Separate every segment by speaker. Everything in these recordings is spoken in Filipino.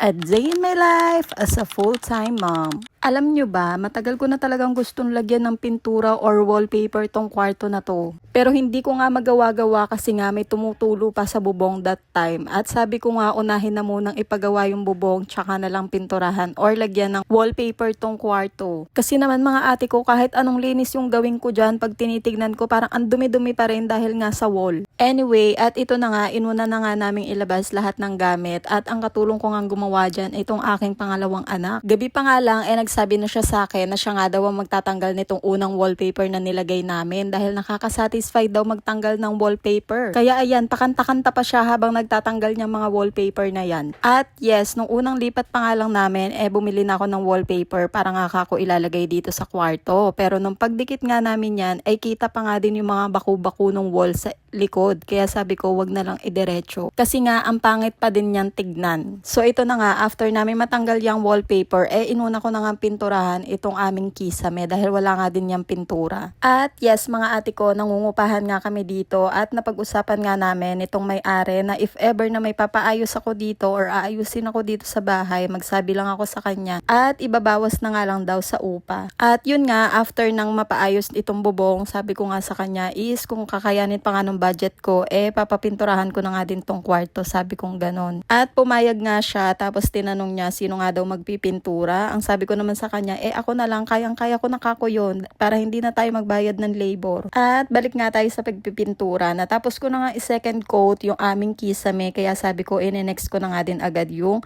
Speaker 1: A day in my life as a full-time mom. Alam nyo ba, matagal ko na talagang gustong lagyan ng pintura or wallpaper tong kwarto na to. Pero hindi ko nga magawa-gawa kasi nga may tumutulo pa sa bubong that time. At sabi ko nga unahin na munang ipagawa yung bubong tsaka na lang pinturahan or lagyan ng wallpaper tong kwarto. Kasi naman mga ate ko, kahit anong linis yung gawin ko dyan, pag tinitignan ko parang ang dumi-dumi pa rin dahil nga sa wall. Anyway, at ito na nga, inuna na nga naming ilabas lahat ng gamit at ang katulong ko nga gumawa dyan itong aking pangalawang anak. Gabi pa nga lang, nagsabi na siya sa akin na siya nga daw ang magtatanggal nitong unang wallpaper na nilagay namin dahil nakakasatisfy daw magtanggal ng wallpaper. Kaya ayan, pakanta-kanta pa siya habang nagtatanggal niya mga wallpaper na yan. At yes, nung unang lipat pa nga lang namin, bumili na ako ng wallpaper para nga ako ilalagay dito sa kwarto. Pero nung pagdikit nga namin yan, ay kita pa nga din yung mga baku-baku ng wall sa likod. Kaya sabi ko, wag na lang idiretso. Kasi nga, ang pangit pa din yan tignan. So ito na nga, after namin matanggal yung wallpaper, inuna ko na nga pinturahan itong aming kisame dahil wala nga din yung pintura. At yes, mga ate ko, nangungupahan nga kami dito at napag-usapan nga namin itong may-ari na if ever na may papaayos ako dito or aayusin ako dito sa bahay, magsabi lang ako sa kanya at ibabawas na nga lang daw sa upa. At yun nga, after nang mapaayos itong bubong, sabi ko nga sa kanya is kung kakayanin pa nga ng budget ko, papapinturahan ko na nga din tong kwarto, sabi kong ganon. At pumayag nga siya, tapos tinanong niya sino nga daw magpipintura. Ang sabi ko naman sa kanya, ako na lang, kayang-kaya ko na kako yun, para hindi na tayo magbayad ng labor. At balik nga tayo sa pagpipintura. Natapos ko na nga i-second coat yung aming kisame, kaya sabi ko, next ko na nga din agad yung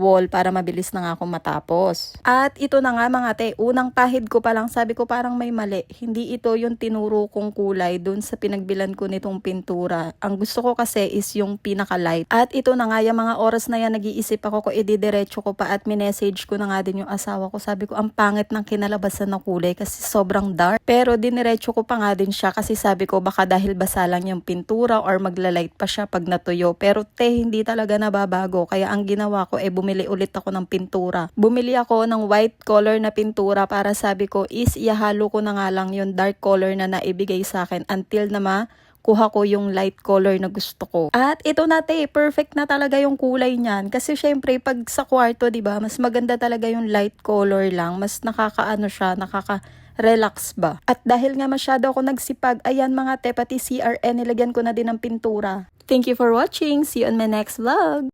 Speaker 1: wall para mabilis na nga ako matapos. At ito na nga mga te, unang pahid ko pa lang sabi ko parang may mali. Hindi ito yung tinuro kong kulay dun sa pinagbilan ko nitong pintura. Ang gusto ko kasi is yung pinaka-light. At ito na nga, yung mga oras na yan nag-iisip ako kung ididiretso ko pa at minessage ko na nga din yung asawa ko. Sabi ko ang pangit ng kinalabasan na kulay kasi sobrang dark. Pero diniretso ko pa nga din siya kasi sabi ko baka dahil basa lang yung pintura or maglalight pa siya pag natuyo. Pero hindi talaga nababago. Kaya ang ginawa ko bumili ulit ako ng pintura. Bumili ako ng white color na pintura para sabi ko is ihalo ko na nga lang yung dark color na naibigay sa akin until na makuha ko yung light color na gusto ko. At ito na perfect na talaga yung kulay niyan. Kasi syempre pag sa kwarto, 'di ba, mas maganda talaga yung light color lang. Mas nakakaano siya, relax ba? At dahil nga masyado ako nagsipag, ayan mga pati CRN, nilagyan ko na din ng pintura. Thank you for watching. See you on my next vlog.